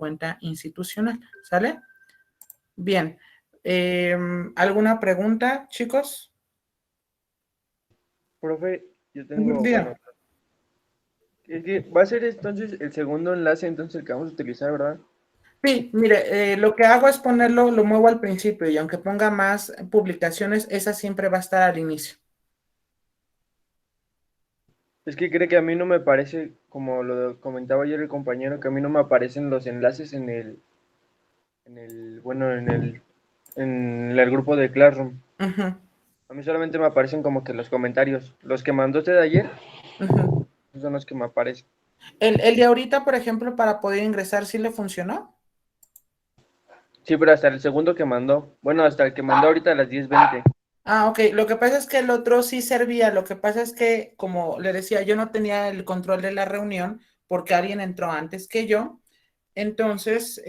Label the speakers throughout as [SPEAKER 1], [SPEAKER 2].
[SPEAKER 1] cuenta institucional, ¿sale? Bien. ¿Alguna pregunta, chicos?
[SPEAKER 2] Profe, yo tengo,
[SPEAKER 1] Dígame.
[SPEAKER 2] bueno, es que va a ser entonces el segundo enlace entonces el que vamos a utilizar, ¿verdad?
[SPEAKER 1] Sí, mire, lo que hago es ponerlo, lo muevo al principio y aunque ponga más publicaciones, esa siempre va a estar al inicio.
[SPEAKER 2] Es que cree que a mí no me parece, como lo comentaba ayer el compañero, que a mí no me aparecen los enlaces bueno, en el grupo de Classroom.
[SPEAKER 1] Ujú,
[SPEAKER 2] A mí solamente me aparecen como que los comentarios. Los que mandó usted ayer,
[SPEAKER 1] ujú.
[SPEAKER 2] esos son los que me aparecen.
[SPEAKER 1] El de ahorita, por ejemplo, para poder ingresar, ¿sí le funcionó?
[SPEAKER 2] Sí, pero hasta el segundo que mandó. Bueno, hasta el que mandó ahorita a las 10:20.
[SPEAKER 1] Ah, ok. Lo que pasa es que el otro sí servía. Lo que pasa es que, como le decía, yo no tenía el control de la reunión porque alguien entró antes que yo. Entonces,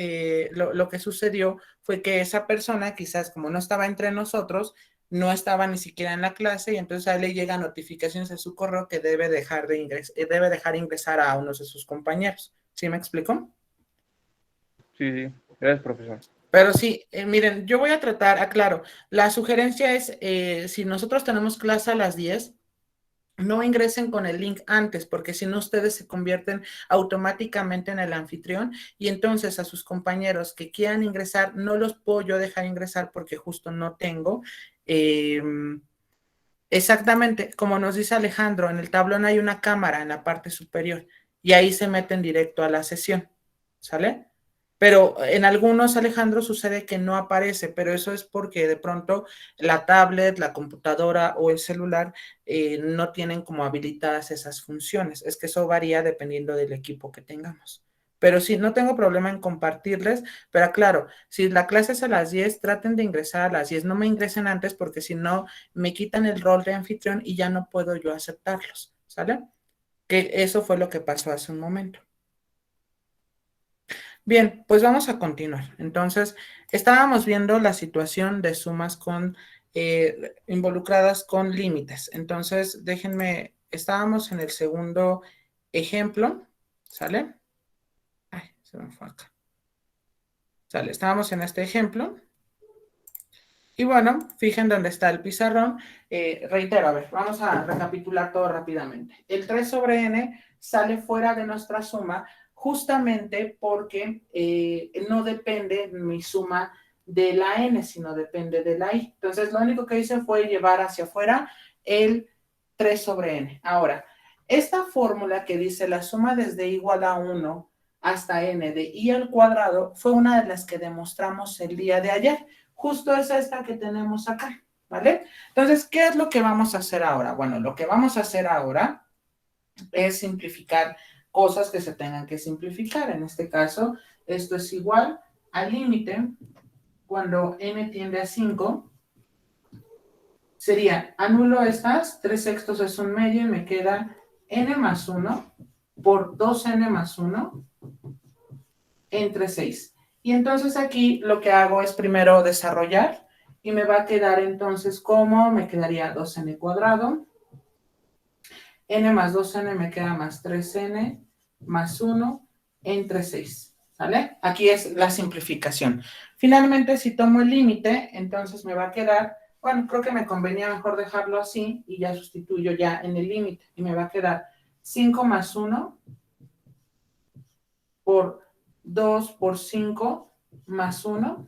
[SPEAKER 1] lo que sucedió fue que esa persona, quizás como no estaba entre nosotros, no estaba ni siquiera en la clase y entonces a él le llegan notificaciones a su correo que debe dejar ingresar a uno de sus compañeros. ¿Sí me explicó?
[SPEAKER 2] Sí, sí. Gracias, profesor.
[SPEAKER 1] Pero sí, miren, yo voy a tratar, aclaro, la sugerencia es, si nosotros tenemos clase a las 10, no ingresen con el link antes, porque si no ustedes se convierten automáticamente en el anfitrión y entonces a sus compañeros que quieran ingresar, no los puedo yo dejar ingresar porque justo no tengo. eh, Exactamente, como nos dice Alejandro, en el tablón hay una cámara en la parte superior y ahí se meten directo a la sesión, ¿sale? Pero en algunos, Alejandro, sucede que no aparece, pero eso es porque de pronto la tablet, la computadora o el celular no tienen como habilitadas esas funciones. Es que eso varía dependiendo del equipo que tengamos. Pero sí, no tengo problema en compartirles, pero claro, si la clase es a las 10, traten de ingresar a las 10. No me ingresen antes porque si no, me quitan el rol de anfitrión y ya no puedo yo aceptarlos, ¿sale? Que eso fue lo que pasó hace un momento. Bien, pues vamos a continuar. Entonces, estábamos viendo la situación de sumas involucradas con límites. Entonces, déjenme, estábamos en el segundo ejemplo, ¿sale? Ay, se me fue acá. ¿Sale? Estábamos en este ejemplo. Y bueno, fijen dónde está el pizarrón. Reitero, a ver, vamos a recapitular todo rápidamente. El 3 sobre n sale fuera de nuestra suma justamente porque no depende mi suma de la n, sino depende de la i. Entonces, lo único que hice fue llevar hacia afuera el 3 sobre n. Ahora, esta fórmula que dice la suma desde igual a 1 hasta n de i al cuadrado fue una de las que demostramos el día de ayer. Justo es esta que tenemos acá, ¿vale? Entonces, ¿qué es lo que vamos a hacer ahora? Bueno, lo que vamos a hacer ahora es simplificar cosas que se tengan que simplificar. En este caso, esto es igual al límite cuando n tiende a 5. Sería, anulo estas, 3 sextos es un medio y me queda n más 1 por 2n más 1 entre 6. Y entonces aquí lo que hago es primero desarrollar y me va a quedar entonces como, me quedaría 2n cuadrado, n más 2n me queda más 3n más 1 entre 6, ¿sale? Aquí es la simplificación. Finalmente, si tomo el límite, entonces me va a quedar, bueno, creo que me convenía mejor dejarlo así y ya sustituyo ya en el límite y me va a quedar 5 más 1 por 2 por 5 más 1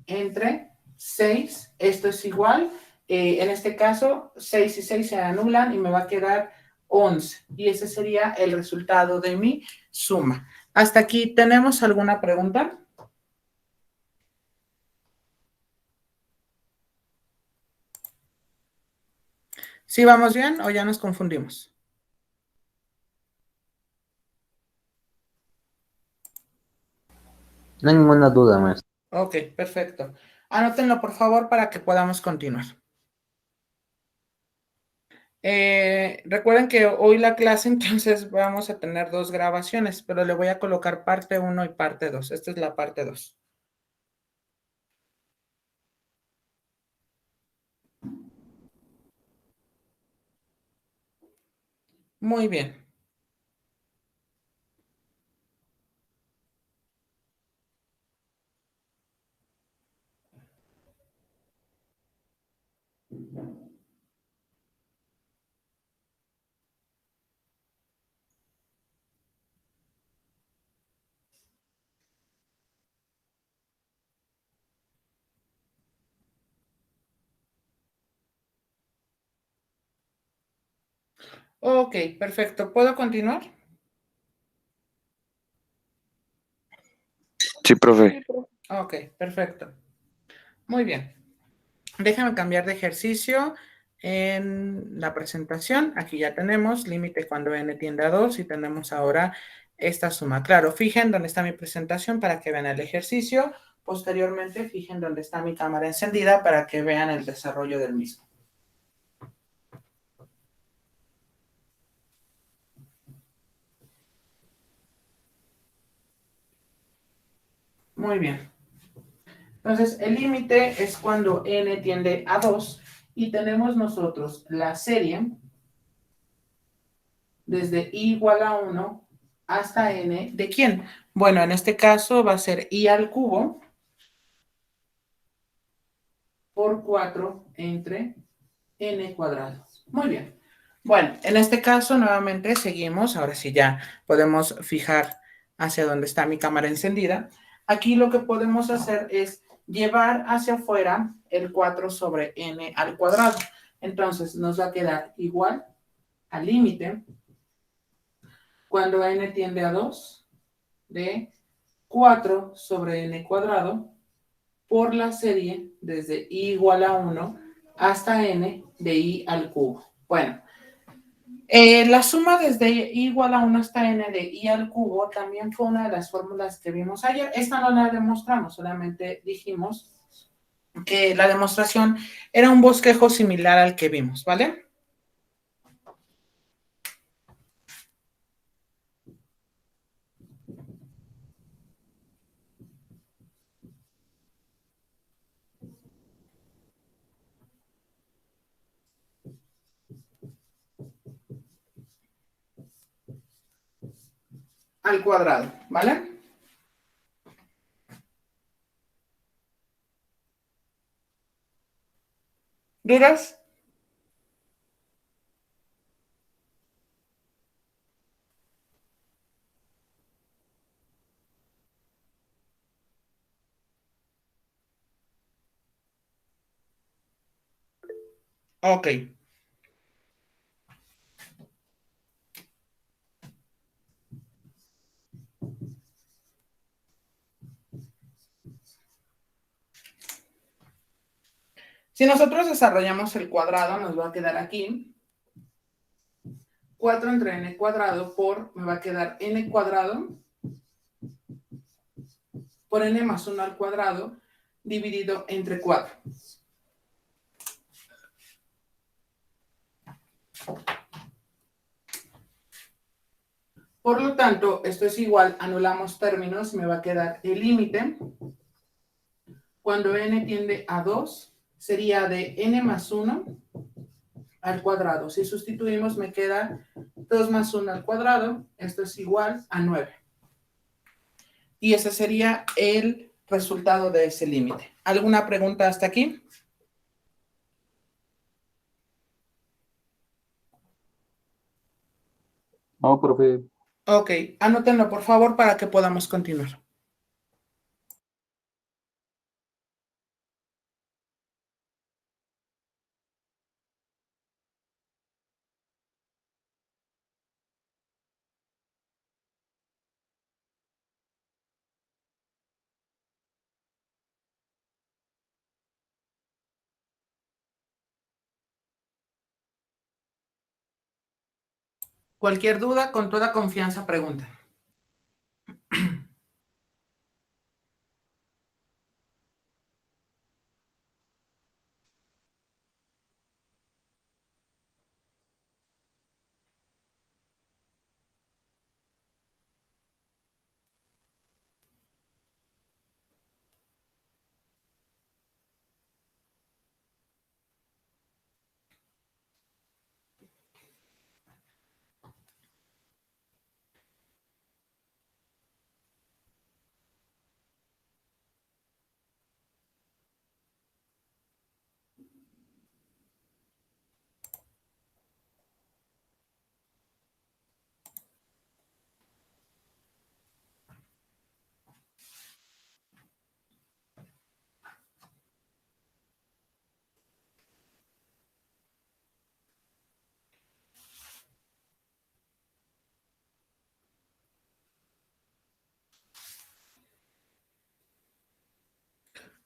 [SPEAKER 1] entre 6. Esto es igual. En este caso, 6 y 6 se anulan y me va a quedar 11. Y ese sería el resultado de mi suma. ¿Hasta aquí tenemos alguna pregunta? ¿Sí vamos bien o ya nos confundimos?
[SPEAKER 3] No hay ninguna duda, maestro.
[SPEAKER 1] Ok, perfecto. Anótenlo, por favor, para que podamos continuar. Recuerden que hoy la clase, entonces vamos a tener 2 grabaciones, pero le voy a colocar parte 1 y parte 2. Esta es la parte 2. Muy bien. Ok, perfecto. ¿Puedo continuar?
[SPEAKER 2] Sí, profe.
[SPEAKER 1] Ok, perfecto. Muy bien. Déjame cambiar de ejercicio en la presentación. Aquí ya tenemos límite cuando n tiende a 2 y tenemos ahora esta suma. Claro, fijen dónde está mi presentación para que vean el ejercicio. Posteriormente, fijen dónde está mi cámara encendida para que vean el desarrollo del mismo. Muy bien. Entonces, el límite es cuando n tiende a 2 y tenemos nosotros la serie desde i igual a 1 hasta n. ¿De quién? Bueno, en este caso va a ser i al cubo por 4 entre n cuadrado. Muy bien. Bueno, en este caso nuevamente seguimos. Ahora sí ya podemos fijar hacia dónde está mi cámara encendida. Aquí lo que podemos hacer es llevar hacia afuera el 4 sobre n al cuadrado. Entonces nos va a quedar igual al límite cuando n tiende a 2 de 4 sobre n cuadrado por la serie desde i igual a 1 hasta n de i al cubo. Bueno, la suma desde i igual a 1 hasta n de i al cubo también fue una de las fórmulas que vimos ayer. Esta no la demostramos, solamente dijimos que la demostración era un bosquejo similar al que vimos, ¿vale? Al cuadrado, ¿vale? ¿Dudas? Ok. Si nosotros desarrollamos el cuadrado, nos va a quedar aquí 4 entre n cuadrado por, me va a quedar n cuadrado por n más 1 al cuadrado dividido entre 4. Por lo tanto, esto es igual, anulamos términos, me va a quedar el límite. Cuando n tiende a 2, sería de n más 1 al cuadrado. Si sustituimos, me queda 2 más 1 al cuadrado. Esto es igual a 9. Y ese sería el resultado de ese límite. ¿Alguna pregunta hasta aquí?
[SPEAKER 3] No, profe.
[SPEAKER 1] Ok, anótenlo por favor para que podamos continuar. Cualquier duda, con toda confianza, pregunta.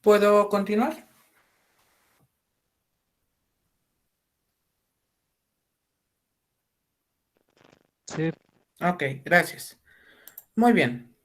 [SPEAKER 1] ¿Puedo continuar?
[SPEAKER 3] Sí.
[SPEAKER 1] Ok, gracias. Muy bien.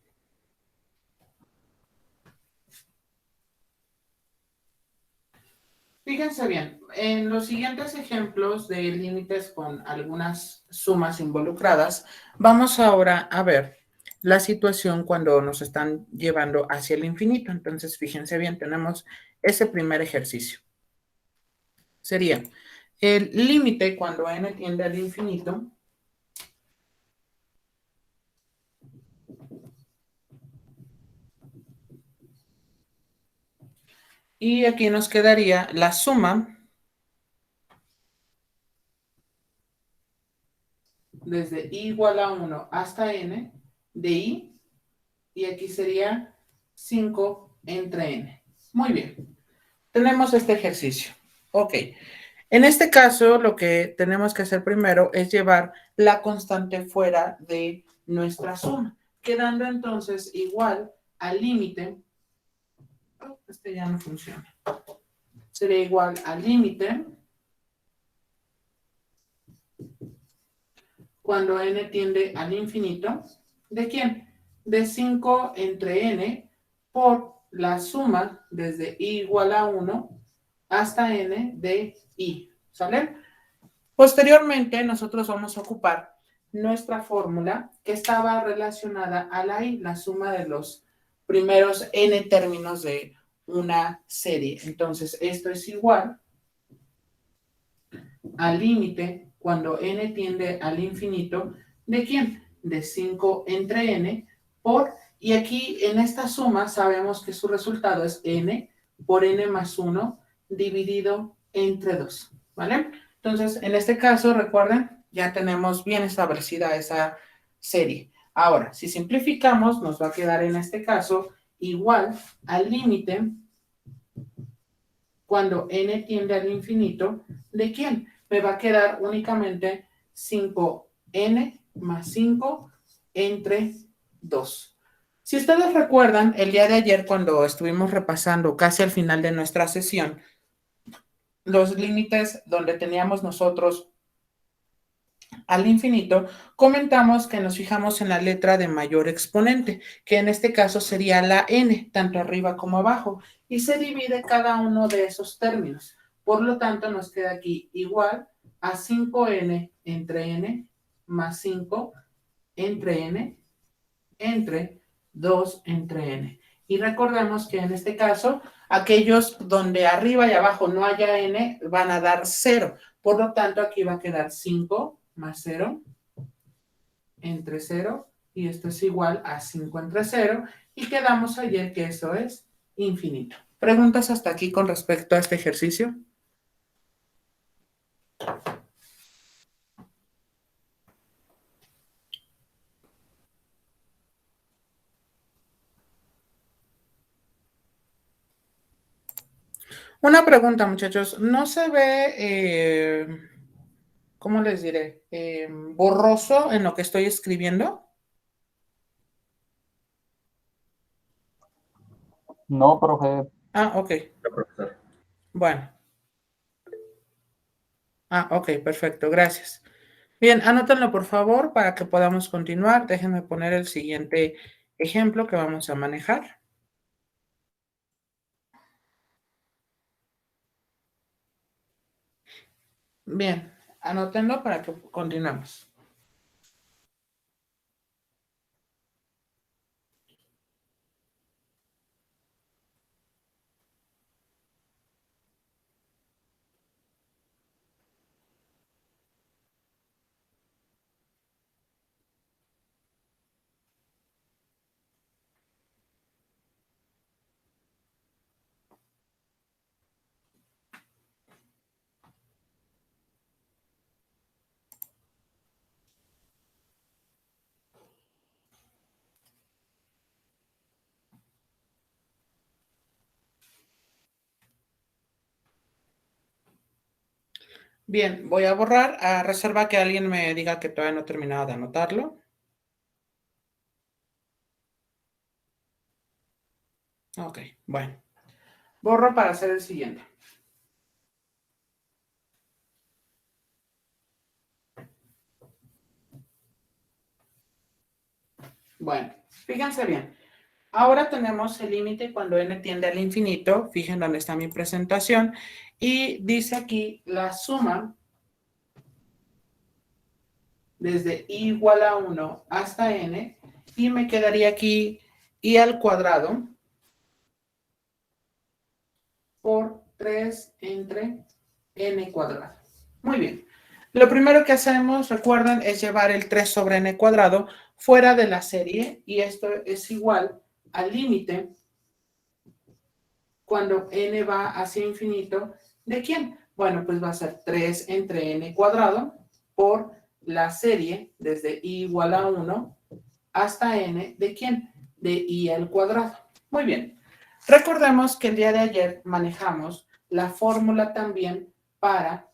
[SPEAKER 1] Fíjense bien, en los siguientes ejemplos de límites con algunas sumas involucradas, vamos ahora a ver la situación cuando nos están llevando hacia el infinito. Entonces, fíjense bien, tenemos ese primer ejercicio. Sería el límite cuando n tiende al infinito. Y aquí nos quedaría la suma desde i igual a 1 hasta n de i, y aquí sería 5 entre n. Muy bien, tenemos este ejercicio. Ok, en este caso lo que tenemos que hacer primero es llevar la constante fuera de nuestra suma, quedando entonces igual al límite. Este ya no funciona. Sería igual al límite cuando n tiende al infinito. ¿De quién? De 5 entre n por la suma desde i igual a 1 hasta n de i. ¿Sale? Posteriormente, nosotros vamos a ocupar nuestra fórmula que estaba relacionada a la i, la suma de los primeros n términos de una serie. Entonces, esto es igual al límite cuando n tiende al infinito. ¿De quién? De 5 entre n por, y aquí en esta suma sabemos que su resultado es n por n más 1 dividido entre 2, ¿vale? Entonces, en este caso, recuerden, ya tenemos bien establecida esa serie. Ahora, si simplificamos, nos va a quedar en este caso igual al límite cuando n tiende al infinito. ¿De quién? Me va a quedar únicamente 5n más 5 entre 2. Si ustedes recuerdan, el día de ayer cuando estuvimos repasando casi al final de nuestra sesión, los límites donde teníamos nosotros al infinito, comentamos que nos fijamos en la letra de mayor exponente, que en este caso sería la n, tanto arriba como abajo, y se divide cada uno de esos términos. Por lo tanto, nos queda aquí igual a 5n entre n más 5 entre n entre 2 entre n. Y recordemos que en este caso, aquellos donde arriba y abajo no haya n van a dar 0. Por lo tanto, aquí va a quedar 5 más 0 entre 0, y esto es igual a 5 entre 0, y quedamos ayer que eso es infinito. ¿Preguntas hasta aquí con respecto a este ejercicio? Una pregunta, muchachos. ¿No se ve, cómo les diré, borroso en lo que estoy escribiendo?
[SPEAKER 3] No, profe.
[SPEAKER 1] Ah, ok.
[SPEAKER 4] No, profesor.
[SPEAKER 1] Bueno. Ah, ok, perfecto, gracias. Bien, anótenlo por favor para que podamos continuar. Déjenme poner el siguiente ejemplo que vamos a manejar. Bien, anótenlo para que continuemos. Bien, voy a borrar a reserva que alguien me diga que todavía no he terminado de anotarlo. Ok, bueno. Borro para hacer el siguiente. Bueno, fíjense bien. Ahora tenemos el límite cuando n tiende al infinito. Fíjense dónde está mi presentación. Y dice aquí la suma desde i igual a 1 hasta n. Y me quedaría aquí i al cuadrado por 3 entre n cuadrado. Muy bien. Lo primero que hacemos, recuerden, es llevar el 3 sobre n cuadrado fuera de la serie. Y esto es igual al límite cuando n va hacia infinito. ¿De quién? Bueno, pues va a ser 3 entre n cuadrado por la serie desde i igual a 1 hasta n. ¿De quién? De i al cuadrado. Muy bien. Recordemos que el día de ayer manejamos la fórmula también para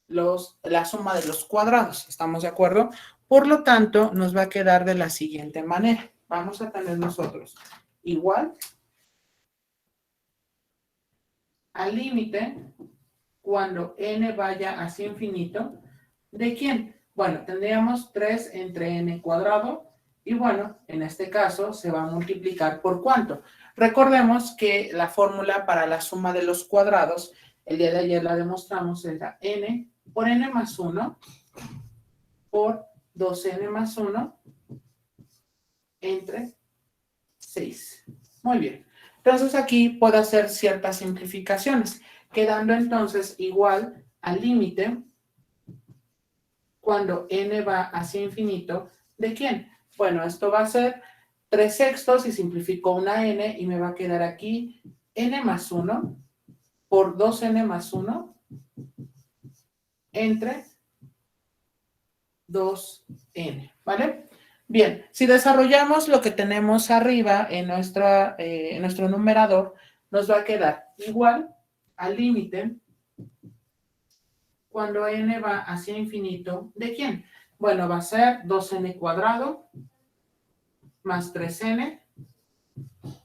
[SPEAKER 1] la suma de los cuadrados. ¿Estamos de acuerdo? Por lo tanto, nos va a quedar de la siguiente manera. Vamos a tener nosotros igual al límite cuando n vaya hacia infinito. ¿De quién? Bueno, tendríamos 3 entre n cuadrado y bueno, en este caso se va a multiplicar por ¿cuánto? Recordemos que la fórmula para la suma de los cuadrados, el día de ayer la demostramos, era n por n más 1 por 2n más 1 entre 6. Muy bien. Entonces aquí puedo hacer ciertas simplificaciones, quedando entonces igual al límite cuando n va hacia infinito. ¿De quién? Bueno, esto va a ser 3 sextos y simplifico una n y me va a quedar aquí n más 1 por 2n más 1 entre 2n, ¿vale? Bien, si desarrollamos lo que tenemos arriba en nuestro numerador, nos va a quedar igual al límite cuando n va hacia infinito. ¿De quién? Bueno, va a ser 2n cuadrado más 3n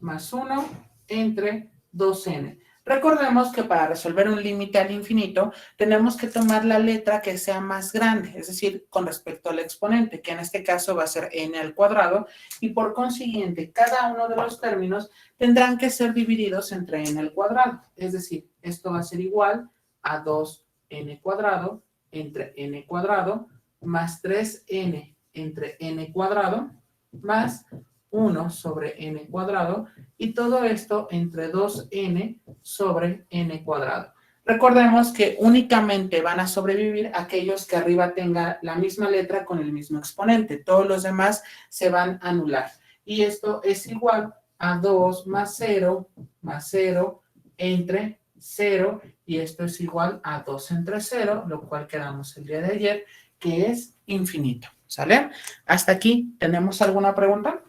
[SPEAKER 1] más 1 entre 2n. Recordemos que para resolver un límite al infinito tenemos que tomar la letra que sea más grande, es decir, con respecto al exponente, que en este caso va a ser n al cuadrado, y por consiguiente cada uno de los términos tendrán que ser divididos entre n al cuadrado. Es decir, esto va a ser igual a 2n cuadrado entre n cuadrado más 3n entre n cuadrado más 1 sobre n cuadrado, y todo esto entre 2n sobre n cuadrado. Recordemos que únicamente van a sobrevivir aquellos que arriba tengan la misma letra con el mismo exponente. Todos los demás se van a anular. Y esto es igual a 2 más 0 entre 0, y esto es igual a 2 entre 0, lo cual quedamos el día de ayer, que es infinito. ¿Sale? Hasta aquí, ¿tenemos alguna pregunta?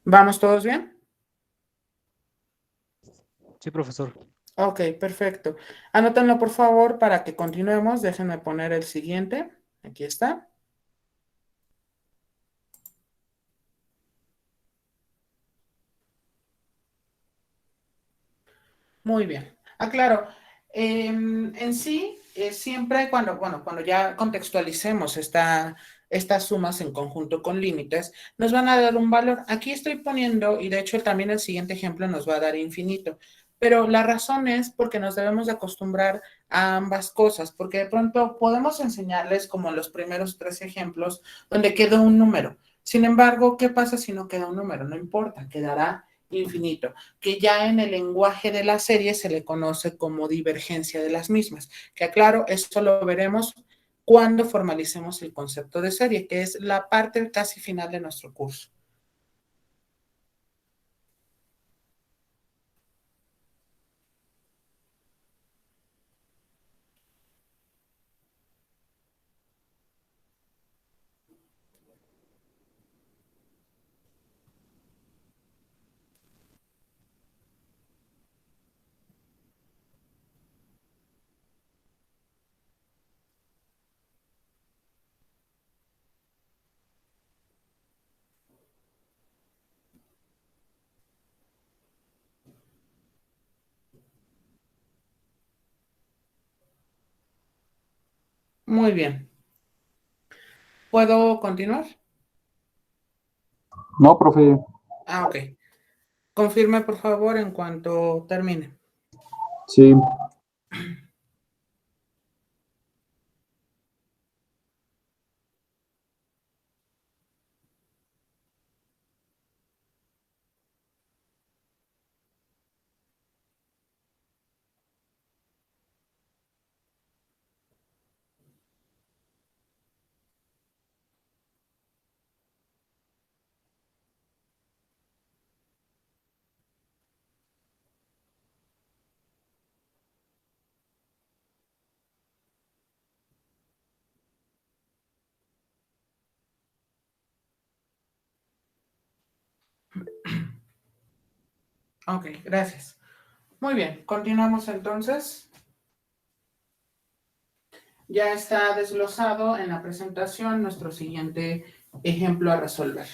[SPEAKER 1] ¿Vamos todos bien?
[SPEAKER 3] Sí, profesor.
[SPEAKER 1] Ok, perfecto. Anótenlo por favor para que continuemos. Déjenme poner el siguiente. Aquí está. Muy bien. Aclaro, en sí, siempre cuando ya contextualicemos estas sumas en conjunto con límites, nos van a dar un valor. Aquí estoy poniendo, y de hecho también el siguiente ejemplo nos va a dar infinito, pero la razón es porque nos debemos de acostumbrar a ambas cosas, porque de pronto podemos enseñarles como en los primeros 3 ejemplos, donde quedó un número. Sin embargo, ¿qué pasa si no queda un número? No importa, quedará infinito, que ya en el lenguaje de la serie se le conoce como divergencia de las mismas. Que aclaro, esto lo veremos cuando formalicemos el concepto de serie, que es la parte casi final de nuestro curso. Muy bien. ¿Puedo continuar?
[SPEAKER 3] No, profe.
[SPEAKER 1] Ah, ok. Confirme, por favor, en cuanto termine.
[SPEAKER 3] Sí.
[SPEAKER 1] Ok, gracias. Muy bien, continuamos entonces. Ya está desglosado en la presentación nuestro siguiente ejemplo a resolver.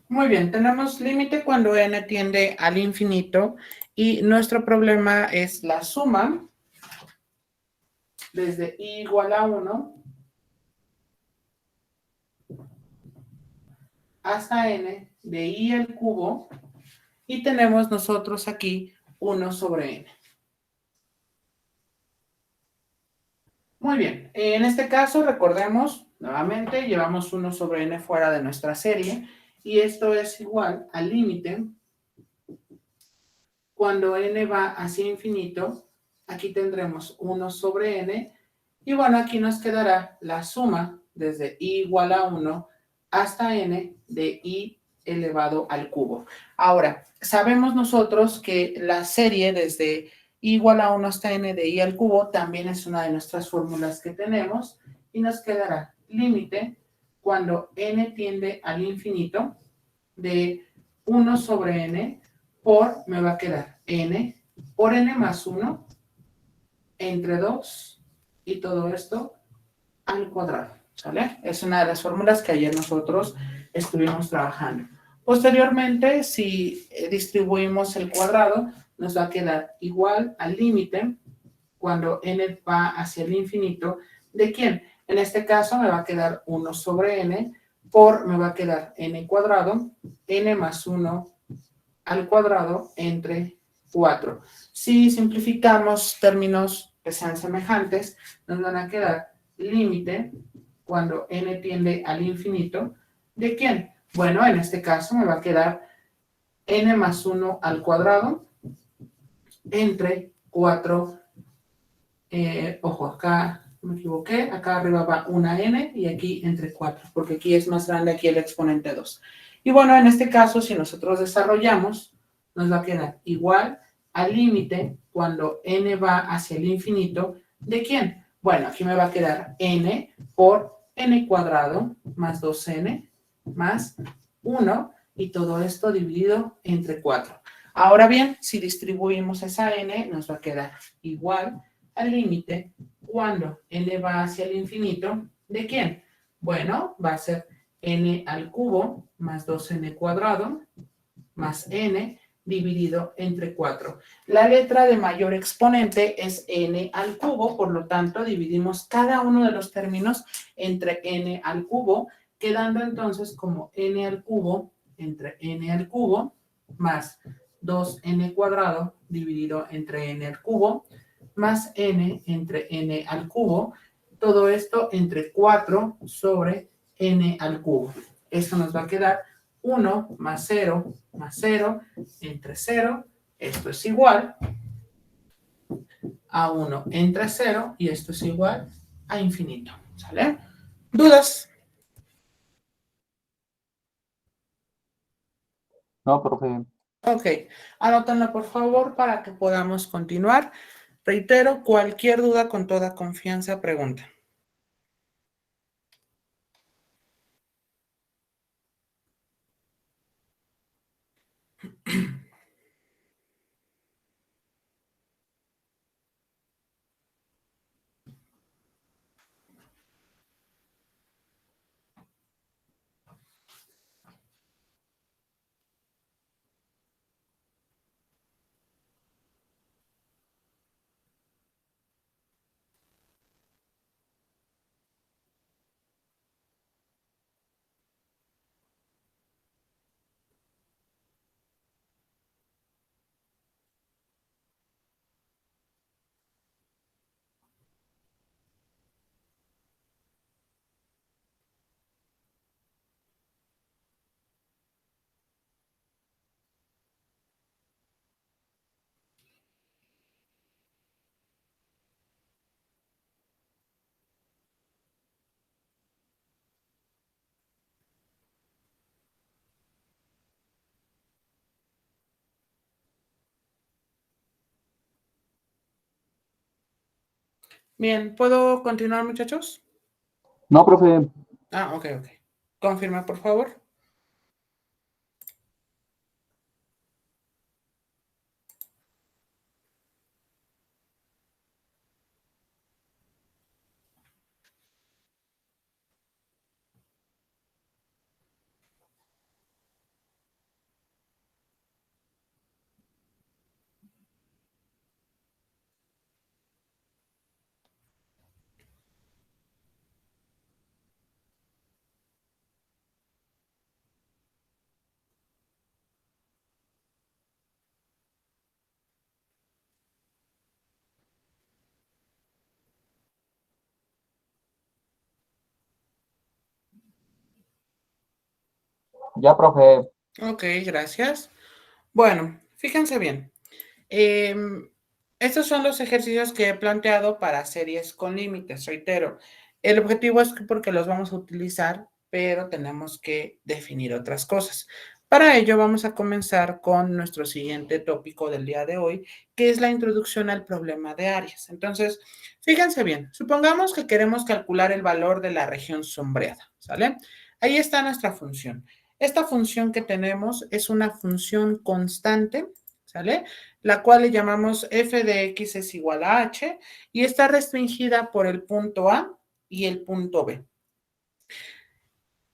[SPEAKER 1] Muy bien, tenemos límite cuando n tiende al infinito y nuestro problema es la suma desde i igual a 1 hasta n de i al cubo y tenemos nosotros aquí 1 sobre n. Muy bien, en este caso recordemos nuevamente, llevamos 1 sobre n fuera de nuestra serie y esto es igual al límite cuando n va hacia infinito, aquí tendremos 1 sobre n y bueno, aquí nos quedará la suma desde i igual a 1 hasta n de i elevado al cubo. Ahora, sabemos nosotros que la serie desde i igual a 1 hasta n de i al cubo también es una de nuestras fórmulas que tenemos y nos quedará límite cuando n tiende al infinito de 1 sobre n por, me va a quedar n por n más 1 entre 2 y todo esto al cuadrado, ¿sale? Es una de las fórmulas que ayer nosotros estuvimos trabajando. Posteriormente, si distribuimos el cuadrado, nos va a quedar igual al límite cuando n va hacia el infinito. ¿De quién? En este caso me va a quedar 1 sobre n por, me va a quedar n cuadrado, n más 1 al cuadrado entre 4. Si simplificamos términos que sean semejantes, nos van a quedar límite cuando n tiende al infinito. ¿De quién? Bueno, en este caso me va a quedar n más 1 al cuadrado entre 4. Ojo, acá me equivoqué, acá arriba va una n y aquí entre 4, porque aquí es más grande aquí el exponente 2. Y bueno, en este caso, si nosotros desarrollamos, nos va a quedar igual al límite cuando n va hacia el infinito. ¿De quién? Bueno, aquí me va a quedar n por n cuadrado más 2n más 1 y todo esto dividido entre 4. Ahora bien, si distribuimos esa n, nos va a quedar igual al límite cuando n va hacia el infinito. ¿De quién? Bueno, va a ser n al cubo más 2n cuadrado más n dividido entre 4. La letra de mayor exponente es n al cubo, por lo tanto dividimos cada uno de los términos entre n al cubo, quedando entonces como n al cubo entre n al cubo más 2n cuadrado dividido entre n al cubo más n entre n al cubo, todo esto entre 4 sobre n al cubo. Esto nos va a quedar 1 más 0 entre 0, esto es igual a 1 entre 0 y esto es igual a infinito, ¿sale? ¿Dudas?
[SPEAKER 3] No, profe.
[SPEAKER 1] Ok, anótenlo por favor para que podamos continuar. Reitero, cualquier duda con toda confianza, pregunta. Bien, ¿puedo continuar, muchachos?
[SPEAKER 3] No, profe.
[SPEAKER 1] Ah, ok. Confirma, por favor.
[SPEAKER 3] Ya, profe.
[SPEAKER 1] Ok, gracias. Bueno, fíjense bien. Estos son los ejercicios que he planteado para series con límites, reitero. El objetivo es que porque los vamos a utilizar, pero tenemos que definir otras cosas. Para ello vamos a comenzar con nuestro siguiente tópico del día de hoy, que es la introducción al problema de áreas. Entonces, fíjense bien, supongamos que queremos calcular el valor de la región sombreada, ¿sale? Ahí está nuestra función. Esta función que tenemos es una función constante, ¿sale? La cual le llamamos f de x es igual a h y está restringida por el punto A y el punto B.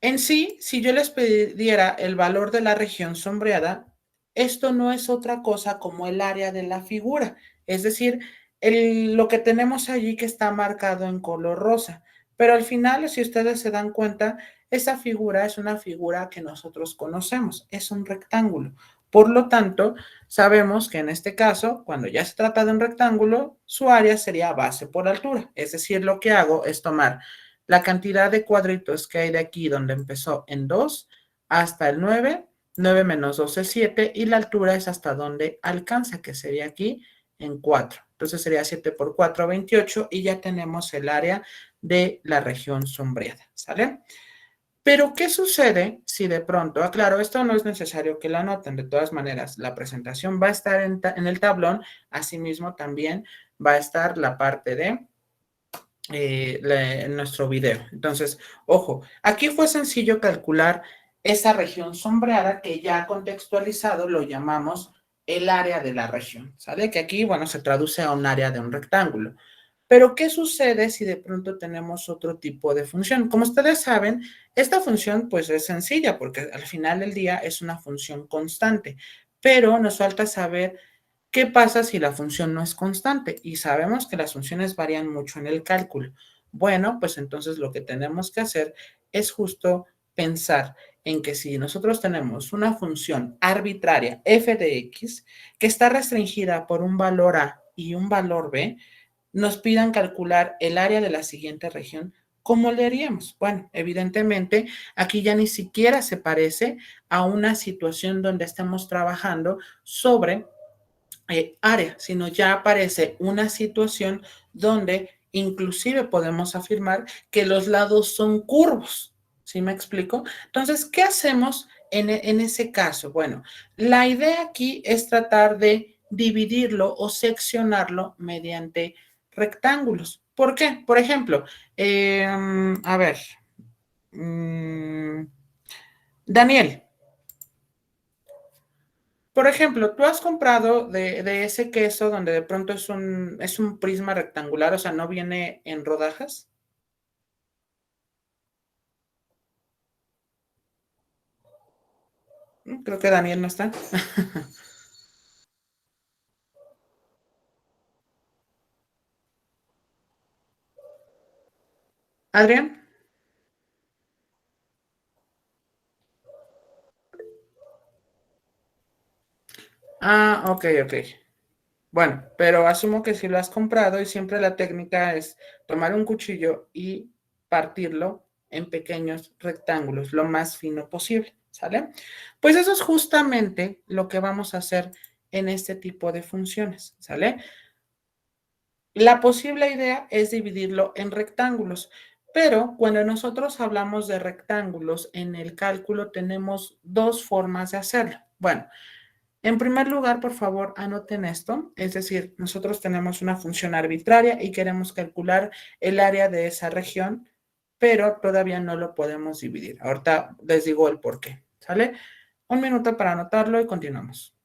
[SPEAKER 1] En sí, si yo les pidiera el valor de la región sombreada, esto no es otra cosa como el área de la figura, es decir, lo que tenemos allí que está marcado en color rosa. Pero al final, si ustedes se dan cuenta, esa figura es una figura que nosotros conocemos, es un rectángulo. Por lo tanto, sabemos que en este caso, cuando ya se trata de un rectángulo, su área sería base por altura. Es decir, lo que hago es tomar la cantidad de cuadritos que hay de aquí donde empezó en 2 hasta el 9, 9 menos 2 es 7 y la altura es hasta donde alcanza, que sería aquí en 4. Entonces sería 7 por 4, 28 y ya tenemos el área de la región sombreada, ¿sale? Pero, ¿qué sucede si de pronto, aclaro, esto no es necesario que la anoten, de todas maneras, la presentación va a estar en el tablón, asimismo también va a estar la parte de en nuestro video. Entonces, ojo, aquí fue sencillo calcular esa región sombreada que ya contextualizado lo llamamos el área de la región, ¿sale? Que aquí, bueno, se traduce a un área de un rectángulo. Pero, ¿qué sucede si de pronto tenemos otro tipo de función? Como ustedes saben, esta función pues es sencilla porque al final del día es una función constante, pero nos falta saber qué pasa si la función no es constante y sabemos que las funciones varían mucho en el cálculo. Bueno, pues entonces lo que tenemos que hacer es justo pensar en que si nosotros tenemos una función arbitraria f de x que está restringida por un valor a y un valor b, nos pidan calcular el área de la siguiente región, ¿cómo le haríamos? Bueno, evidentemente aquí ya ni siquiera se parece a una situación donde estamos trabajando sobre área, sino ya aparece una situación donde inclusive podemos afirmar que los lados son curvos. ¿Sí me explico? Entonces, ¿qué hacemos en ese caso? Bueno, la idea aquí es tratar de dividirlo o seccionarlo mediante rectángulos. ¿Por qué? Por ejemplo, a ver, mmm, Daniel, por ejemplo, tú has comprado de ese queso donde de pronto es un prisma rectangular, o sea, no viene en rodajas. Creo que Daniel no está. Adrián. Ah, ok. Bueno, pero asumo que si lo has comprado y siempre la técnica es tomar un cuchillo y partirlo en pequeños rectángulos, lo más fino posible, ¿sale? Pues eso es justamente lo que vamos a hacer en este tipo de funciones, ¿sale? La posible idea es dividirlo en rectángulos, pero cuando nosotros hablamos de rectángulos en el cálculo tenemos dos formas de hacerlo. Bueno, En primer lugar, por favor, anoten esto. Es decir, nosotros tenemos una función arbitraria y queremos calcular el área de esa región, pero todavía no lo podemos dividir. Ahorita les digo el por qué, ¿sale? Un minuto para anotarlo y continuamos.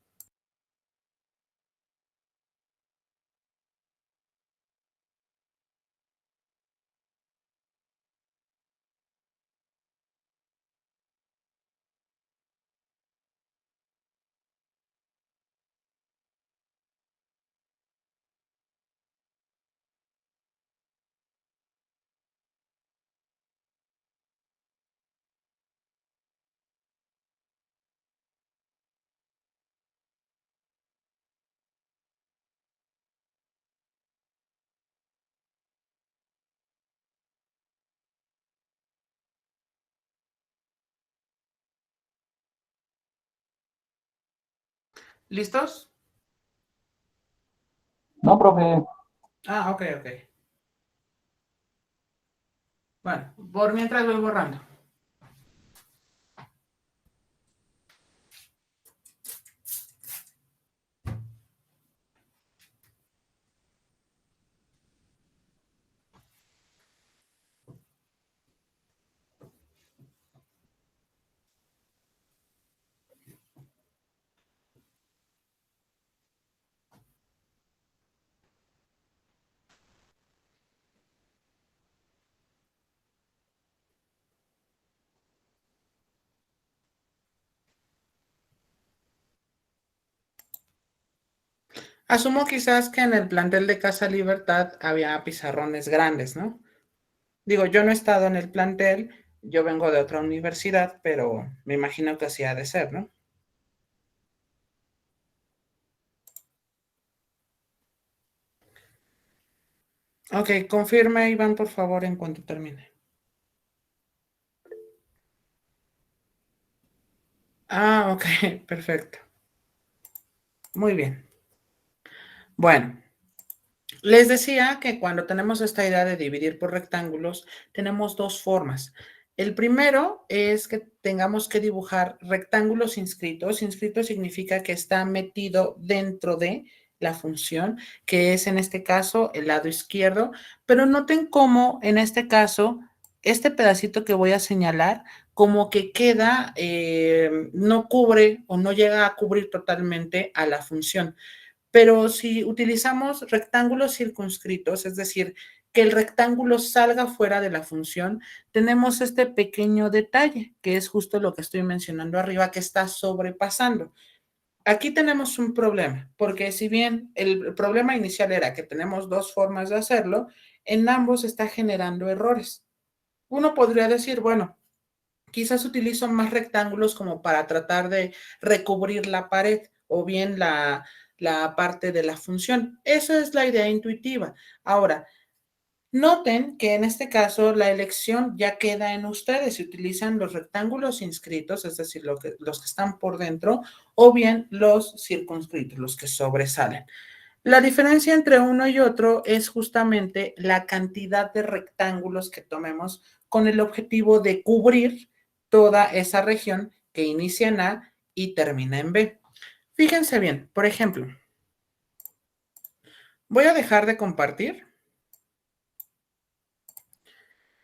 [SPEAKER 1] ¿Listos?
[SPEAKER 3] No, profe.
[SPEAKER 1] Ah, ok, ok. Bueno, por mientras voy borrando. Asumo quizás que en el plantel de Casa Libertad había pizarrones grandes, ¿no? Digo, yo no he estado en el plantel, yo vengo de otra universidad, pero me imagino que así ha de ser, ¿no? Ok, confirme, Iván, por favor, en cuanto termine. Ah, ok, perfecto. Muy bien. Bueno, les decía que cuando tenemos esta idea de dividir por rectángulos, tenemos dos formas. El primero es que tengamos que dibujar rectángulos inscritos. Inscrito significa que está metido dentro de la función, que es en este caso el lado izquierdo, pero noten cómo en este caso, este pedacito que voy a señalar, como que queda, no cubre o no llega a cubrir totalmente a la función. Pero si utilizamos rectángulos circunscritos, es decir, que el rectángulo salga fuera de la función, tenemos este pequeño detalle, que es justo lo que estoy mencionando arriba, que está sobrepasando. Aquí tenemos un problema, porque si bien el problema inicial era que tenemos dos formas de hacerlo, en ambos está generando errores. Uno podría decir, bueno, quizás utilizo más rectángulos como para tratar de recubrir la pared o bien la parte de la función. Esa es la idea intuitiva. Ahora, noten que en este caso la elección ya queda en ustedes si utilizan los rectángulos inscritos, es decir, los que están por dentro, o bien los circunscritos, los que sobresalen. La diferencia entre uno y otro es justamente la cantidad de rectángulos que tomemos con el objetivo de cubrir toda esa región que inicia en A y termina en B. Fíjense bien, por ejemplo, voy a dejar de compartir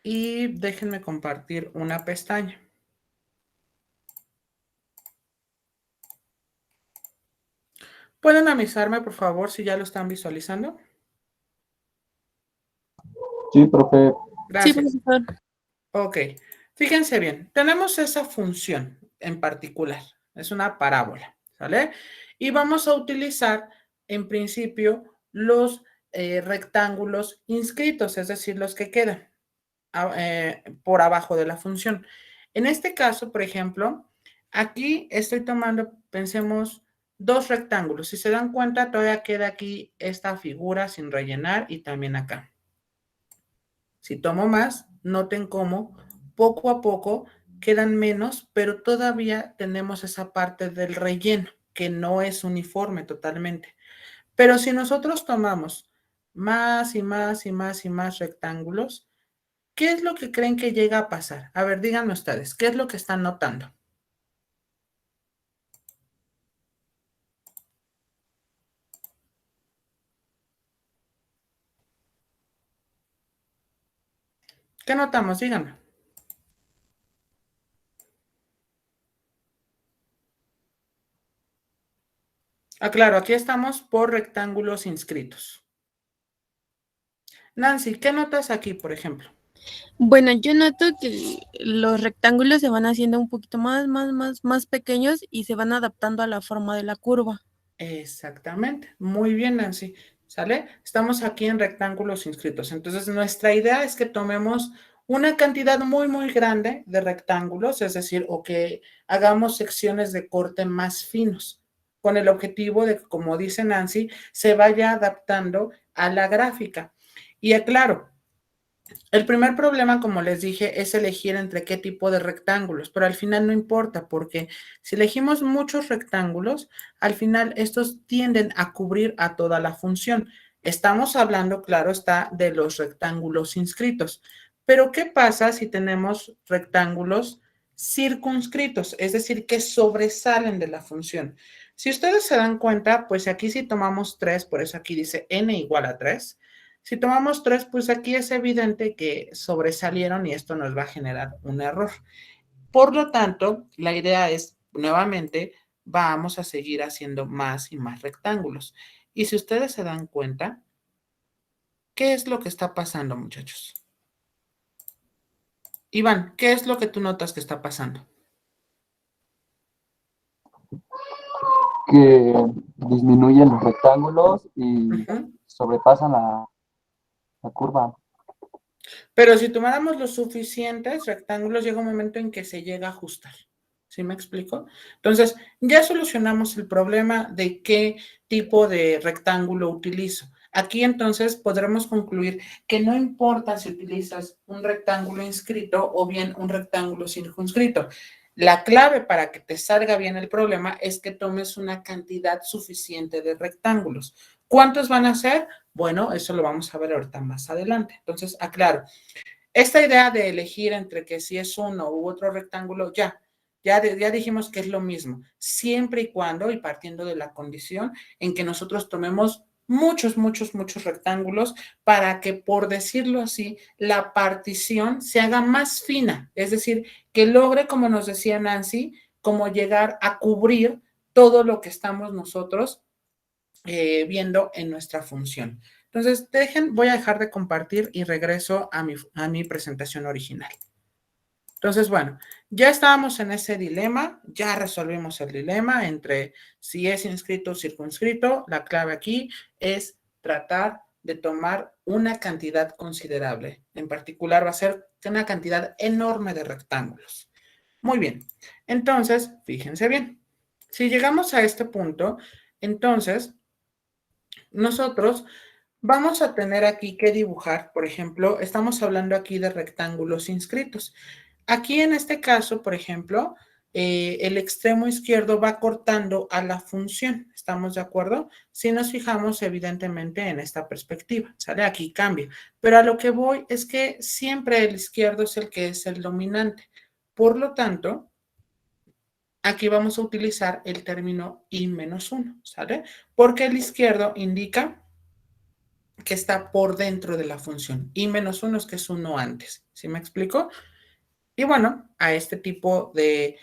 [SPEAKER 1] y déjenme compartir una pestaña. ¿Pueden avisarme, por favor, si ya lo están visualizando?
[SPEAKER 3] Sí, profe.
[SPEAKER 1] Gracias.
[SPEAKER 4] Sí, profesor.
[SPEAKER 1] Ok, fíjense bien, tenemos esa función en particular, es una parábola, ¿sale? Y vamos a utilizar en principio los rectángulos inscritos, es decir, los que quedan por abajo de la función. En este caso, por ejemplo, aquí estoy tomando, pensemos, dos rectángulos. Si se dan cuenta, todavía queda aquí esta figura sin rellenar y también acá. Si tomo más, noten cómo poco a poco quedan menos, pero todavía tenemos esa parte del relleno que no es uniforme totalmente. Pero si nosotros tomamos más y más y más y más rectángulos, ¿qué es lo que creen que llega a pasar? A ver, díganme ustedes, ¿qué es lo que están notando? ¿Qué notamos? Díganme. Ah, claro, aquí estamos por rectángulos inscritos. Nancy, ¿qué notas aquí, por ejemplo?
[SPEAKER 4] Bueno, yo noto que los rectángulos se van haciendo un poquito más pequeños y se van adaptando a la forma de la curva.
[SPEAKER 1] Exactamente. Muy bien, Nancy. ¿Sale? Estamos aquí en rectángulos inscritos. Entonces, nuestra idea es que tomemos una cantidad muy grande de rectángulos, es decir, o que hagamos secciones de corte más finos, con el objetivo de que, como dice Nancy, se vaya adaptando a la gráfica. Y aclaro, el primer problema, como les dije, es elegir entre qué tipo de rectángulos, pero al final no importa porque si elegimos muchos rectángulos, al final estos tienden a cubrir a toda la función. Estamos hablando, claro está, de los rectángulos inscritos. Pero ¿qué pasa si tenemos rectángulos circunscritos? Es decir, que sobresalen de la función. Si ustedes se dan cuenta, pues aquí si tomamos 3, por eso aquí dice n igual a 3. Si tomamos 3, pues aquí es evidente que sobresalieron y esto nos va a generar un error. Por lo tanto, la idea es, nuevamente, vamos a seguir haciendo más y más rectángulos. Y si ustedes se dan cuenta, ¿qué es lo que está pasando, muchachos? Iván, ¿qué es lo que tú notas que está pasando?
[SPEAKER 3] Que disminuyen los rectángulos y sobrepasan la curva.
[SPEAKER 1] Pero si tomáramos los suficientes rectángulos, llega un momento en que se llega a ajustar. ¿Sí me explico? Entonces, ya solucionamos el problema de qué tipo de rectángulo utilizo. Aquí entonces podremos concluir que no importa si utilizas un rectángulo inscrito o bien un rectángulo circunscrito. La clave para que te salga bien el problema es que tomes una cantidad suficiente de rectángulos. ¿Cuántos van a ser? Bueno, eso lo vamos a ver ahorita más adelante. Entonces, aclaro, esta idea de elegir entre que si es uno u otro rectángulo, ya dijimos que es lo mismo, siempre y cuando, y partiendo de la condición en que nosotros tomemos muchos rectángulos para que, por decirlo así, la partición se haga más fina, es decir, que logre, como nos decía Nancy, como llegar a cubrir todo lo que estamos nosotros viendo en nuestra función. Entonces, voy a dejar de compartir y regreso a mi presentación original. Entonces, bueno, ya estábamos en ese dilema, ya resolvimos el dilema entre si es inscrito o circunscrito. La clave aquí es tratar de tomar una cantidad considerable. En particular, va a ser una cantidad enorme de rectángulos. Muy bien. Entonces, fíjense bien. Si llegamos a este punto, entonces nosotros vamos a tener aquí que dibujar, por ejemplo, estamos hablando aquí de rectángulos inscritos. Aquí en este caso, por ejemplo, el extremo izquierdo va cortando a la función, ¿estamos de acuerdo? Si nos fijamos evidentemente en esta perspectiva, ¿sale? Aquí cambia, pero a lo que voy es que siempre el izquierdo es el que es el dominante. Por lo tanto, aquí vamos a utilizar el término I-1, ¿sale? Porque el izquierdo indica que está por dentro de la función. I-1 es que es uno antes. ¿Sí me explico? Y bueno, a este tipo de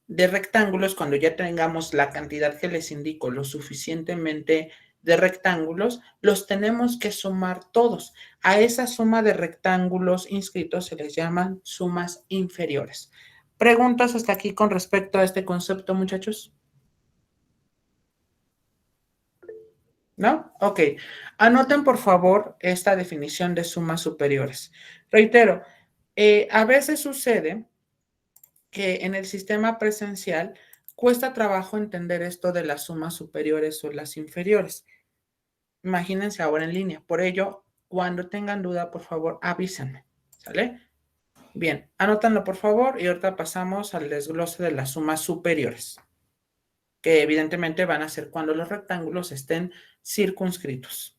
[SPEAKER 1] rectángulos, cuando ya tengamos la cantidad que les indico, lo suficientemente de rectángulos, los tenemos que sumar todos. A esa suma de rectángulos inscritos se les llaman sumas inferiores. ¿Preguntas hasta aquí con respecto a este concepto, muchachos? ¿No? Ok. Anoten, por favor, esta definición de sumas superiores. Reitero, a veces sucede que en el sistema presencial cuesta trabajo entender esto de las sumas superiores o las inferiores. Imagínense ahora en línea. Por ello, cuando tengan duda, por favor, avísenme. ¿Sale? Bien, anótanlo, por favor, y ahorita pasamos al desglose de las sumas superiores, que evidentemente van a ser cuando los rectángulos estén circunscritos.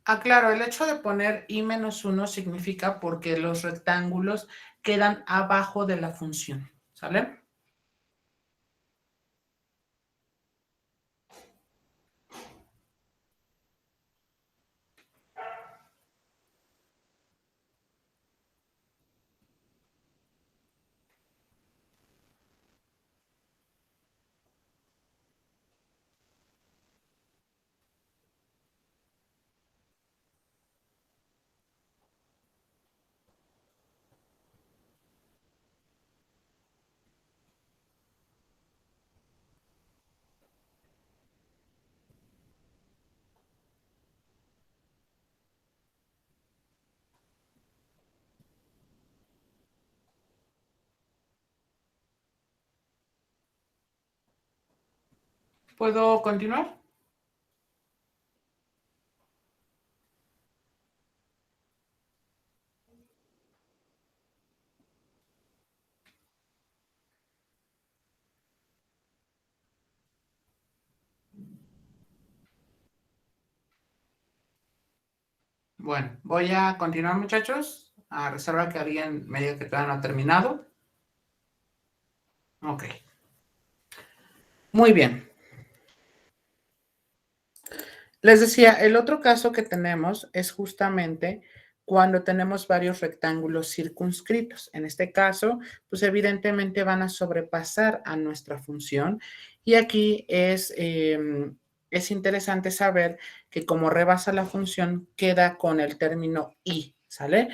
[SPEAKER 1] Ah, claro, el hecho de poner i menos 1 significa porque los rectángulos quedan abajo de la función, ¿sale? ¿Puedo continuar? Bueno, voy a continuar, muchachos, a reserva que alguien me diga que todavía no ha terminado. Ok. Muy bien. Les decía, el otro caso que tenemos es justamente cuando tenemos varios rectángulos circunscritos. En este caso, pues evidentemente van a sobrepasar a nuestra función. Y aquí es interesante saber que como rebasa la función, queda con el término i, ¿sale?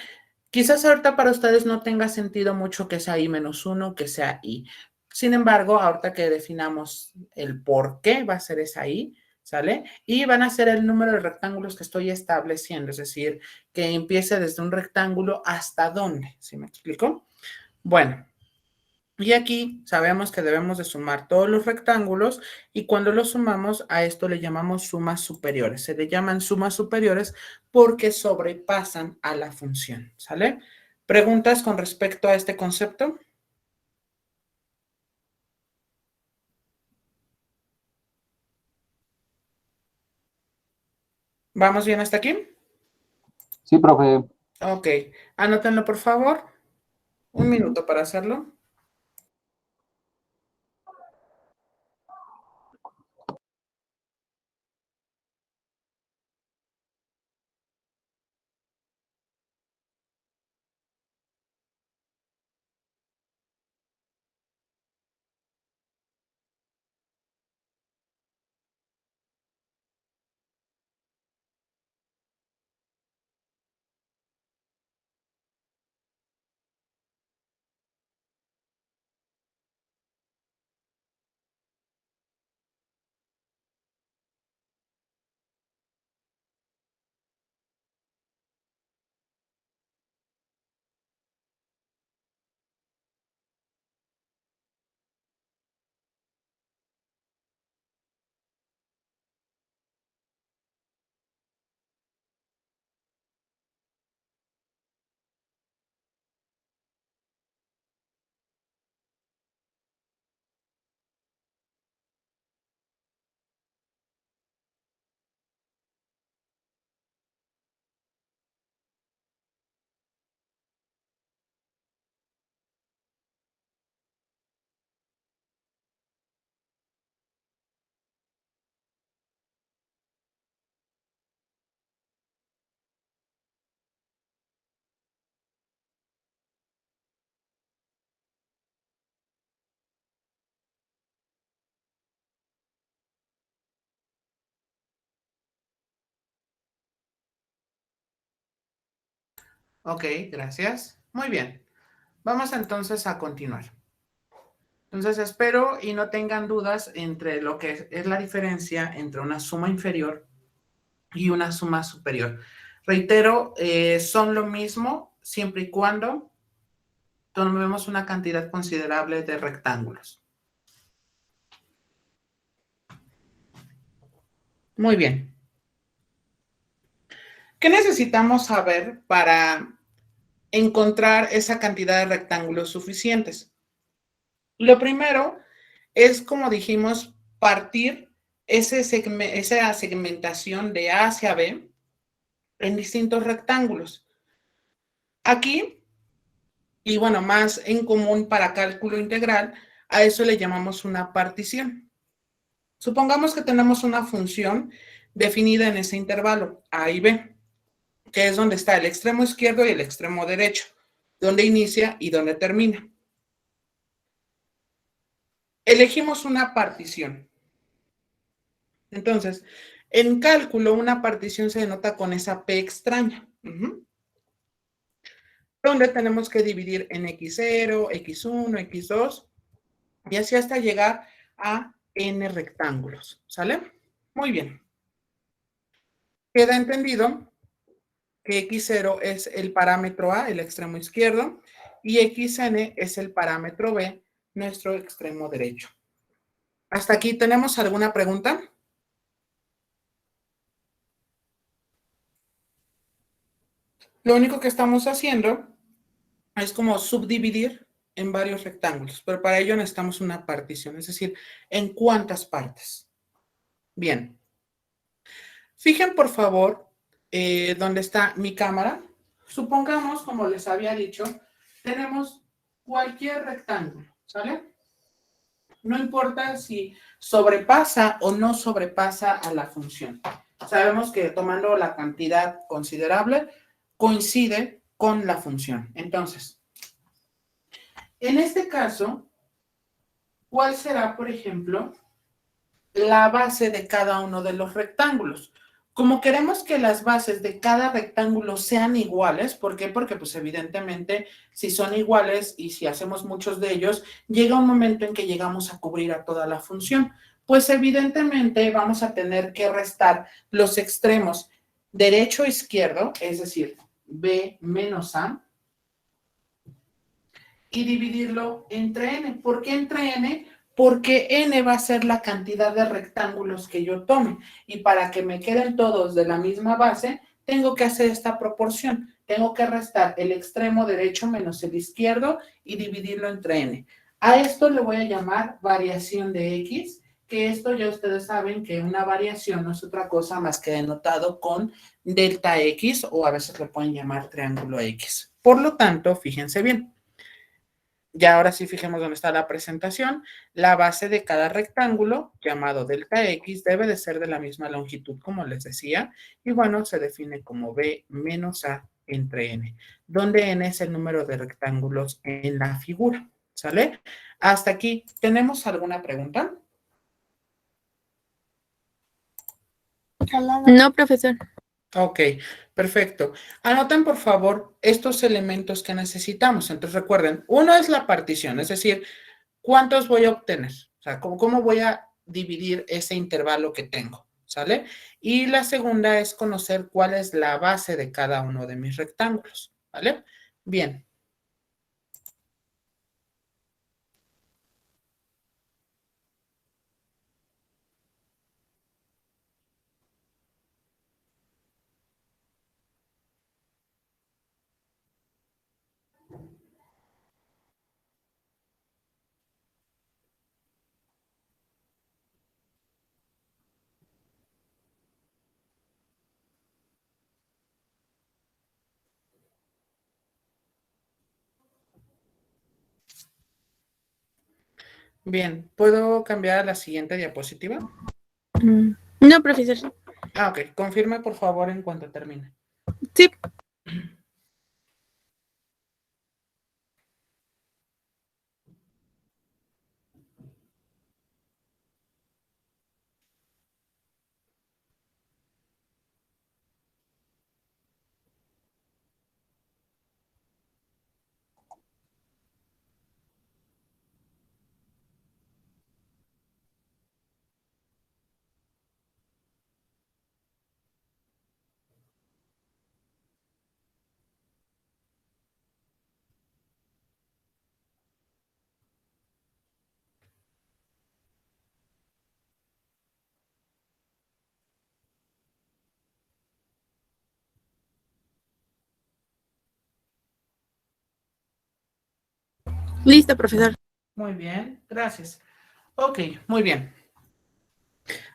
[SPEAKER 1] Quizás ahorita para ustedes no tenga sentido mucho que sea i menos 1, que sea i. Sin embargo, ahorita que definamos el por qué va a ser esa i, ¿sale? Y van a ser el número de rectángulos que estoy estableciendo, es decir, que empiece desde un rectángulo hasta dónde, ¿sí me explico? Bueno, y aquí sabemos que debemos de sumar todos los rectángulos y cuando los sumamos a esto le llamamos sumas superiores. Se le llaman sumas superiores porque sobrepasan a la función, ¿sale? ¿Preguntas con respecto a este concepto? ¿Vamos bien hasta aquí?
[SPEAKER 3] Sí, profe.
[SPEAKER 1] Ok, anótenlo por favor. Un minuto para hacerlo. Ok, gracias. Muy bien. Vamos entonces a continuar. Entonces espero y no tengan dudas entre lo que es la diferencia entre una suma inferior y una suma superior. Reitero, son lo mismo siempre y cuando tomemos una cantidad considerable de rectángulos. Muy bien. ¿Qué necesitamos saber para encontrar esa cantidad de rectángulos suficientes? Lo primero es, como dijimos, partir esa segmentación de A hacia B en distintos rectángulos. Aquí, y bueno, más en común para cálculo integral, a eso le llamamos una partición. Supongamos que tenemos una función definida en ese intervalo, A y B, que es donde está el extremo izquierdo y el extremo derecho, donde inicia y donde termina. Elegimos una partición. Entonces, en cálculo, una partición se denota con esa P extraña, donde tenemos que dividir en x0, x1, x2, y así hasta llegar a n rectángulos, ¿sale? Muy bien. Queda entendido que x0 es el parámetro A, el extremo izquierdo, y xn es el parámetro B, nuestro extremo derecho. ¿Hasta aquí tenemos alguna pregunta? Lo único que estamos haciendo es como subdividir en varios rectángulos, pero para ello necesitamos una partición, es decir, ¿en cuántas partes? Bien. Fijen, por favor, dónde está mi cámara. Supongamos, como les había dicho, tenemos cualquier rectángulo, ¿sale? No importa si sobrepasa o no sobrepasa a la función. Sabemos que tomando la cantidad considerable, coincide con la función. Entonces, en este caso, ¿cuál será, por ejemplo, la base de cada uno de los rectángulos? Como queremos que las bases de cada rectángulo sean iguales, ¿por qué? Porque pues evidentemente si son iguales y si hacemos muchos de ellos, llega un momento en que llegamos a cubrir a toda la función. Pues evidentemente vamos a tener que restar los extremos derecho e izquierdo, es decir, B menos A, y dividirlo entre n. ¿Por qué entre n? Porque n va a ser la cantidad de rectángulos que yo tome. Y para que me queden todos de la misma base, tengo que hacer esta proporción. Tengo que restar el extremo derecho menos el izquierdo y dividirlo entre n. A esto le voy a llamar variación de x, que esto ya ustedes saben que una variación no es otra cosa más que denotado con delta x, o a veces le pueden llamar triángulo x. Por lo tanto, fíjense bien. Ya ahora sí fijemos dónde está la presentación. La base de cada rectángulo, llamado delta X, debe de ser de la misma longitud, como les decía. Y bueno, se define como B menos A entre N, donde N es el número de rectángulos en la figura. ¿Sale? Hasta aquí, ¿tenemos alguna pregunta?
[SPEAKER 4] No, profesor.
[SPEAKER 1] Ok, perfecto. Anoten, por favor, estos elementos que necesitamos. Entonces, recuerden, uno es la partición, es decir, ¿cuántos voy a obtener? O sea, ¿cómo voy a dividir ese intervalo que tengo? ¿Sale? Y la segunda es conocer cuál es la base de cada uno de mis rectángulos. ¿Vale? Bien. Bien, ¿puedo cambiar a la siguiente diapositiva?
[SPEAKER 4] No, profesor.
[SPEAKER 1] Ah, ok. Confirme, por favor, en cuanto termine.
[SPEAKER 4] Sí. Listo, profesor.
[SPEAKER 1] Muy bien, gracias. Ok, muy bien.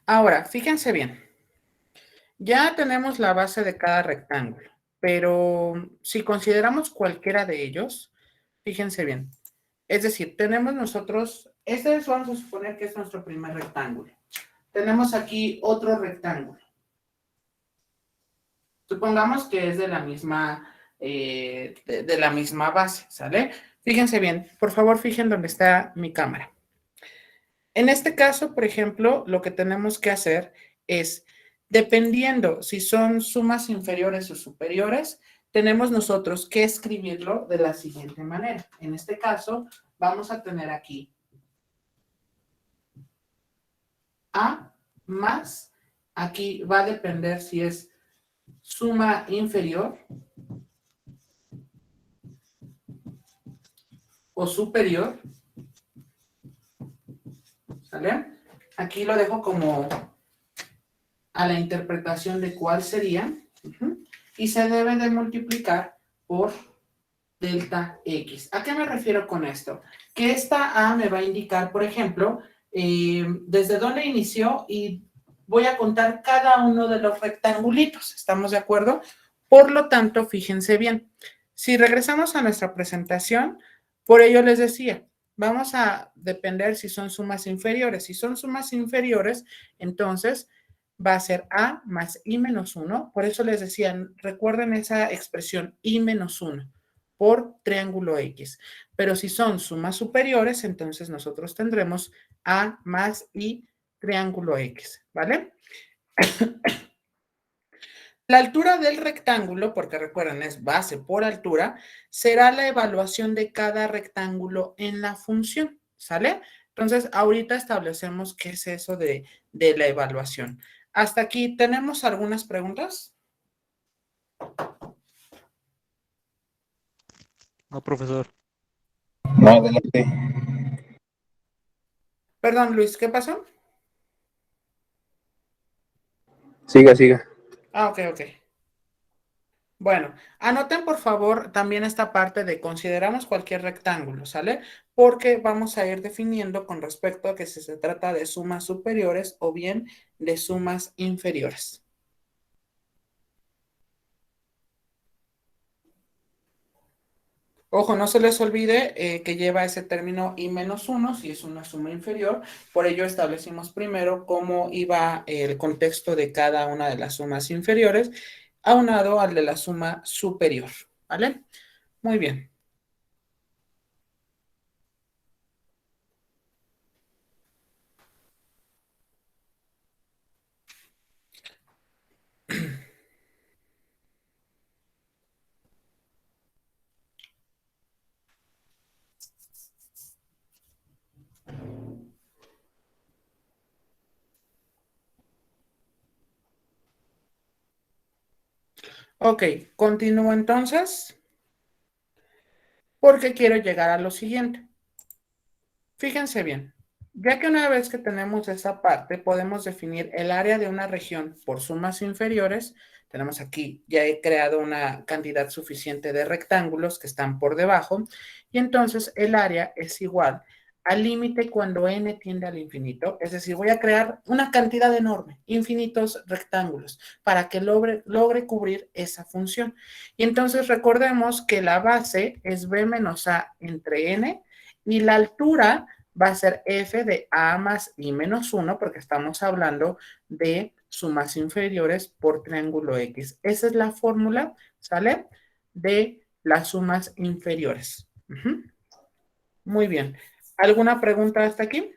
[SPEAKER 1] Ahora, fíjense bien. Ya tenemos la base de cada rectángulo, pero si consideramos cualquiera de ellos, fíjense bien. Es decir, tenemos nosotros, vamos a suponer que es nuestro primer rectángulo. Tenemos aquí otro rectángulo. Supongamos que es de la misma, de la misma base, ¿sale? Fíjense bien, por favor, fijen dónde está mi cámara. En este caso, por ejemplo, lo que tenemos que hacer es, dependiendo si son sumas inferiores o superiores, tenemos nosotros que escribirlo de la siguiente manera. En este caso, vamos a tener aquí A más, aquí va a depender si es suma inferior o superior, ¿sale? Aquí lo dejo como a la interpretación de cuál sería, y se debe de multiplicar por delta X. ¿A qué me refiero con esto? Que esta A me va a indicar, por ejemplo, desde dónde inició y voy a contar cada uno de los rectangulitos. ¿Estamos de acuerdo? Por lo tanto, fíjense bien. Si regresamos a nuestra presentación, por ello les decía, vamos a depender si son sumas inferiores. Si son sumas inferiores, entonces va a ser A más I menos 1. Por eso les decía, recuerden esa expresión I menos 1 por triángulo X. Pero si son sumas superiores, entonces nosotros tendremos A más I triángulo X, ¿vale? La altura del rectángulo, porque recuerden, es base por altura, será la evaluación de cada rectángulo en la función, ¿sale? Entonces, ahorita establecemos qué es eso de la evaluación. Hasta aquí, ¿tenemos algunas preguntas?
[SPEAKER 5] No, profesor.
[SPEAKER 6] No, adelante.
[SPEAKER 1] Perdón, Luis, ¿qué pasó?
[SPEAKER 6] Siga, siga.
[SPEAKER 1] Ah, ok. Bueno, anoten por favor también esta parte de consideramos cualquier rectángulo, ¿sale? Porque vamos a ir definiendo con respecto a que si se trata de sumas superiores o bien de sumas inferiores. Ojo, no se les olvide que lleva ese término I menos 1 si es una suma inferior. Por ello establecimos primero cómo iba el contexto de cada una de las sumas inferiores aunado al de la suma superior, ¿vale? Muy bien. Ok, continúo entonces porque quiero llegar a lo siguiente. Fíjense bien, ya que una vez que tenemos esa parte, podemos definir el área de una región por sumas inferiores. Tenemos aquí, ya he creado una cantidad suficiente de rectángulos que están por debajo, y entonces el área es igual al límite cuando n tiende al infinito, es decir, voy a crear una cantidad enorme, infinitos rectángulos, para que logre cubrir esa función. Y entonces recordemos que la base es b menos a entre n, y la altura va a ser f de a más i menos 1, porque estamos hablando de sumas inferiores por triángulo X. Esa es la fórmula, ¿sale? De las sumas inferiores. Muy bien. ¿Alguna pregunta hasta aquí?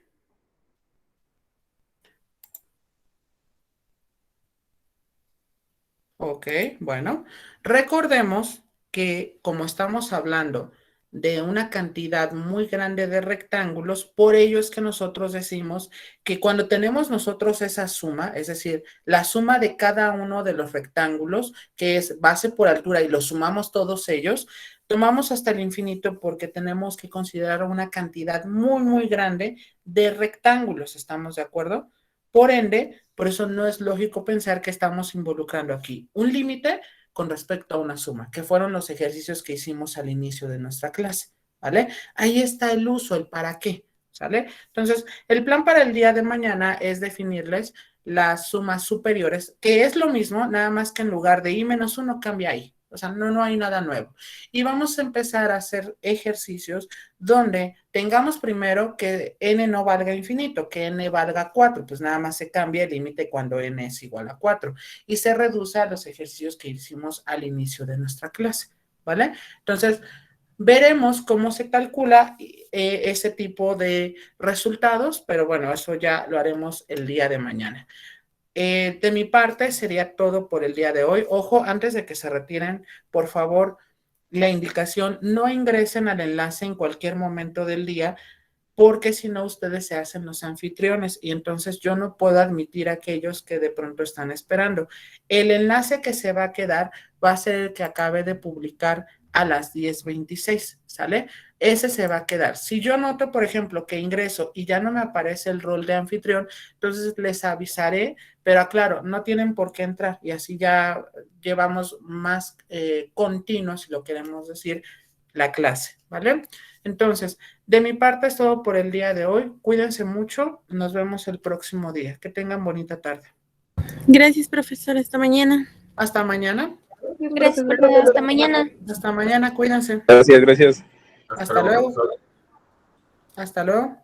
[SPEAKER 1] Ok, bueno. Recordemos que como estamos hablando de una cantidad muy grande de rectángulos, por ello es que nosotros decimos que cuando tenemos nosotros esa suma, es decir, la suma de cada uno de los rectángulos, que es base por altura y los sumamos todos ellos, tomamos hasta el infinito porque tenemos que considerar una cantidad muy, muy grande de rectángulos, ¿estamos de acuerdo? Por ende, por eso no es lógico pensar que estamos involucrando aquí un límite con respecto a una suma, que fueron los ejercicios que hicimos al inicio de nuestra clase, ¿vale? Ahí está el uso, el para qué, ¿sale? Entonces, el plan para el día de mañana es definirles las sumas superiores, que es lo mismo, nada más que en lugar de i-1 cambia i. O sea, no hay nada nuevo. Y vamos a empezar a hacer ejercicios donde tengamos primero que n no valga infinito, que n valga 4, pues nada más se cambia el límite cuando n es igual a 4 y se reduce a los ejercicios que hicimos al inicio de nuestra clase, ¿vale? Entonces, veremos cómo se calcula ese tipo de resultados, pero bueno, eso ya lo haremos el día de mañana. De mi parte sería todo por el día de hoy. Ojo, antes de que se retiren, por favor, la indicación, no ingresen al enlace en cualquier momento del día, porque si no ustedes se hacen los anfitriones y entonces yo no puedo admitir a aquellos que de pronto están esperando. El enlace que se va a quedar va a ser el que acabe de publicar a las 10:26, ¿sale? Ese se va a quedar. Si yo noto, por ejemplo, que ingreso y ya no me aparece el rol de anfitrión, entonces les avisaré, pero aclaro, no tienen por qué entrar y así ya llevamos más continuo, si lo queremos decir, la clase, ¿vale? Entonces, de mi parte es todo por el día de hoy. Cuídense mucho. Nos vemos el próximo día. Que tengan bonita tarde.
[SPEAKER 4] Gracias, profesor. Hasta mañana.
[SPEAKER 1] Hasta mañana.
[SPEAKER 5] Gracias, profe. Hasta mañana.
[SPEAKER 1] Hasta mañana. Cuídense.
[SPEAKER 6] Gracias, gracias.
[SPEAKER 1] Hasta luego. Hasta luego.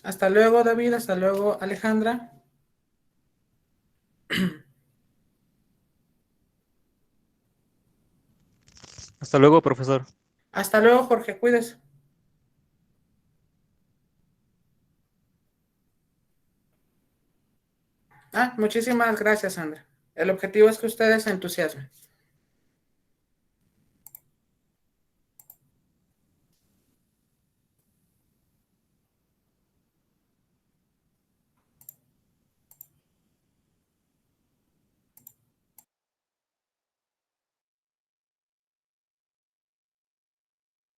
[SPEAKER 1] Hasta luego, David. Hasta luego, Alejandra.
[SPEAKER 7] Hasta luego, profesor.
[SPEAKER 1] Hasta luego, Jorge. Cuídese. Muchísimas gracias, Sandra. El objetivo es que ustedes se entusiasmen.